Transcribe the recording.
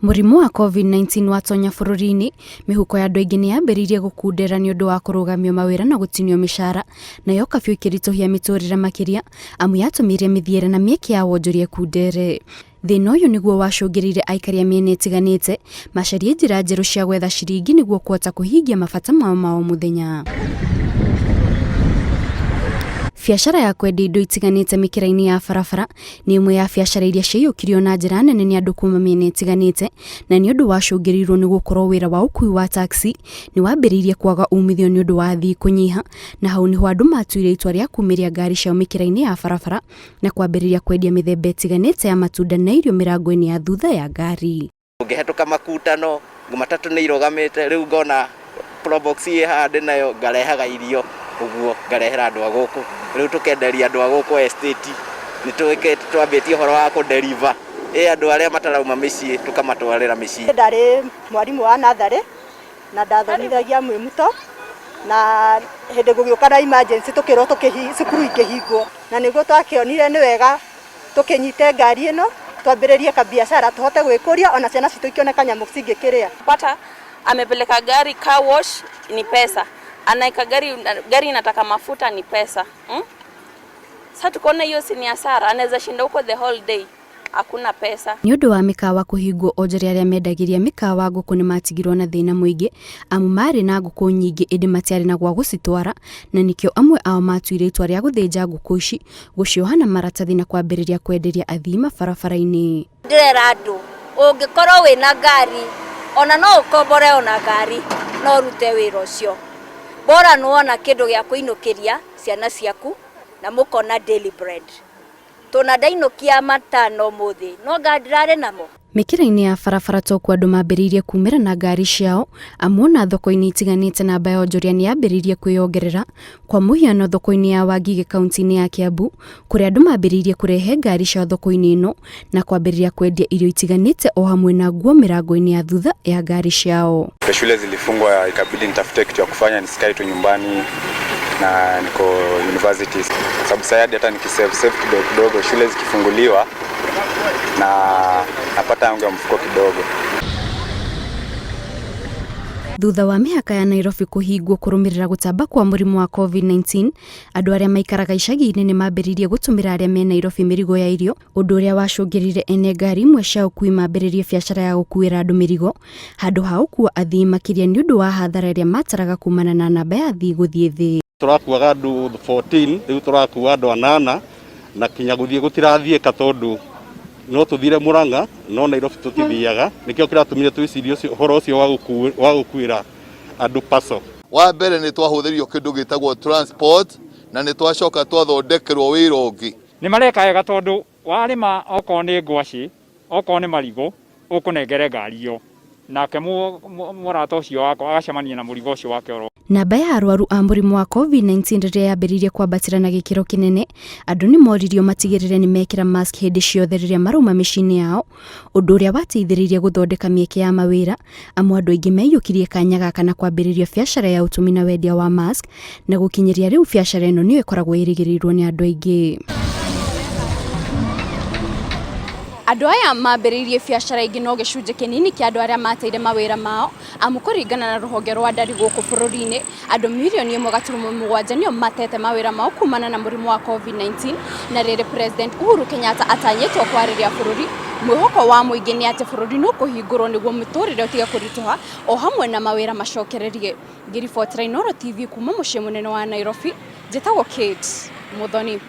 Mũrimũ wa COVID-19 watonya bũrũri-inĩ, mĩhuko ya andũ aingĩ nĩ yambĩrĩirie gũkundera nĩ ũndũ wa kũrũgamio mawĩra na gũtinio mĩcara, nayo kabĩũ ĩkĩritũhia mĩtũrĩre makĩria, amu yatũmire mĩthiĩre na mĩeke ya wonjoria kundere. Thĩna ũyũ nĩguo wacũngĩrĩire aikari a mĩena ĩtiganĩte macarie njĩra njerũ cia gwetha ciringi nĩguo kũhota kũhingia mabata mao ma o mũthenya. Biacara ya kwendia indo itiganĩte mĩkĩra-inĩ ya barabara nĩ ĩmwe ya biacara iria ciaiyũkirio na njĩra nene nĩ andũ kuma mĩena ĩtiganĩte, na nĩ ũndũ wacũngĩrĩirwo nĩ gũkorwo wĩra wa ũkui wa taxi nĩ wambĩrĩirie kwaga umithio nĩ ũndũ wa athii kũnyiha, na hau nĩho andũ matuire itua rĩa kumĩria ngari ciao mĩkĩra-inĩ ya barabara na kwambĩrĩria kwendia mĩthemba ĩtiganĩte ya matunda na irio mĩrango-inĩ ya thutha ya ngari. Ũngĩhetũka makutano, matatũ nĩ irogamĩte, rĩu ngona probox ĩhande nayo ngarehaga irio ũguo ngarehera andũ a gũkũ, rĩu tũkenderia andũ a gũkũ estate, nĩ twambĩtie ũhoro wa kũderiva andũ arĩa matarauma mĩciĩ tũkamatwarĩra mĩciĩ. Ndarĩ mwarimũ wa natharĩ na ndathomithagia mwĩmuto, na hĩndĩ gũgĩũka na emergency tũkĩrwo cukuru ingĩhingwo, na nĩguo twakĩonire nĩ wega tũkĩnyite ngari ĩno twambĩrĩrie biacara tuhote gwĩkũria ona ciana citũ ikĩone kanyamũ cingĩkĩrĩa. Pata amepeleka gari car wash ni pesa, anaika gari inataka mafuta ni pesa. Sasa tukoona hiyo si ni hasara, anaweza shinda huko the whole day, hakuna pesa. Nĩ ũndũ wa mĩkawa kũhingwo, onjoria arĩa mendagĩria mĩkawa ngũkũ nĩ matigirwo na thĩna mũingĩ, amu marĩ na ngũkũ nyingĩ ĩndĩ matiarĩ na gwa gũcitwara, na nĩkĩo amwe ao matuire itua rĩa gũthĩnja ngũkũ ici, gũcioha na maratathi na kwambĩrĩria kwenderia athii mabarabara-inĩ. Ndĩrera andũ, ũngĩkorwo wĩna ngari, ona no ũkombore ona ngari, no ũrute wĩra ũcio. Bora nuona kĩndũ gĩa kũinũkĩria ciana ciaku na mũkona daily bread. Tũnadainũkia matano mũthĩ, no ngandirare namo. Mĩkĩra-inĩ ya barabara toku andũ mambĩrĩirie kumĩra na ngari ciao, amu ona thoko-inĩ itiganĩte namba ya onjoria nĩ yambĩrĩirie kwĩyongerera, kwa mũhiano thoko-inĩ ya Wangige kaunti-inĩ ya Kiambu, kũrĩa andũ mambĩrĩirie kũrehe ngari ciao thoko-inĩ ĩno na kwambĩrĩria kwendia irio itiganĩte o hamwe na nguo mĩrango-inĩ ya thutha ya ngari ciao. Shule zilifungwa, ikabidi nitafute kitu ya kufanya, nisikae tu nyumbani na niko university, sababu sasa hata nikisave kidogo shule zikifunguliwa na napata yangu ya mfuko kidogo. Thutha wa mĩhaka ya Nairobi kũhingwo kũrũmĩrĩra gũtamba kwa mũrimũ wa COVID-19, andũ arĩa maikaraga icagi-inĩ nĩ mambĩrĩirie gũtũmĩra arĩa me Nairobi mĩrigo ya irio, ũndũ ũrĩa wacũngĩrĩire ene ngari imwe cia ũkui mambĩrĩirie biacara ya gũkuĩra andũ mĩrigo, handũ ha gũkua athii makĩria nĩ ũndũ wa hathara ĩrĩa mataraga kumana na namba ya athii gũthiĩ thĩ. Tũrakuaga andũ 14, rĩu tũrakua andũ 8 na kinya gũthiĩ gũtirathiĩka tondũ no tũthire Murang'a no Nairobi tũtithiaga, nĩkĩo kĩratũmire twĩcirie ũhoro ũcio wa gũkuĩra andũ paso. Wa mbere nĩ twahũthĩrio kĩndũ gĩtagwo transport na nĩ twacoka twathondekerwo wĩra ũngĩ. Nĩ mareka wega tondũ warĩma okorwo nĩ ngwacĩ, okorwo nĩ marigũ, ũkũnengere ngari ĩyo, nake mũrata ũcio wako agacemania na mũrigo ũcio wake oro. Namba ya arwaru a mũrimũ wa COVID-19 rĩrĩa yambĩrĩirie kwambatĩra na gĩkĩro kĩnene, andũ nĩ moririo matigĩrĩre nĩ mekĩra mask hĩndĩ ciothe rĩrĩa marauma mĩciĩ-inĩ yao, ũndũ ũrĩa wateithĩrĩirie gũthondeka mĩeke ya mawĩra, amu andũ aingĩ meiyũkirie kanya gaka na kwambĩrĩria biacara ya ũtumi na wendia wa mask, na gũkinyĩria rĩu biacara ĩno nĩyo ĩkoragwo ĩrĩgĩrĩirwo nĩ andũ aingĩ. Andũ aya mambĩrĩirie biacara ingĩ no gĩcunjĩ kĩnini kĩa andũ arĩa mateire mawĩra mao, amu kũringana na rũhonge rwa nderi gũkũ bũrũri-inĩ, andũ mirioni 1.7 nĩo matete mawĩra mao kumana na mũrimũ wa COVID-19, na rĩrĩ President Uhuru Kenyatta atanyĩtwo kwarĩria bũrũri, mwĩhoko wa mũingĩ nĩ atĩ bũrũri no kũhingũrwo nĩguo mũtũrĩre ũtige kũritũha o hamwe na mawĩra macokererie. Ngĩribotera Inooro TV kuma mũciĩ mũnene wa Nairobi, njĩtagwo Kate Muthoni.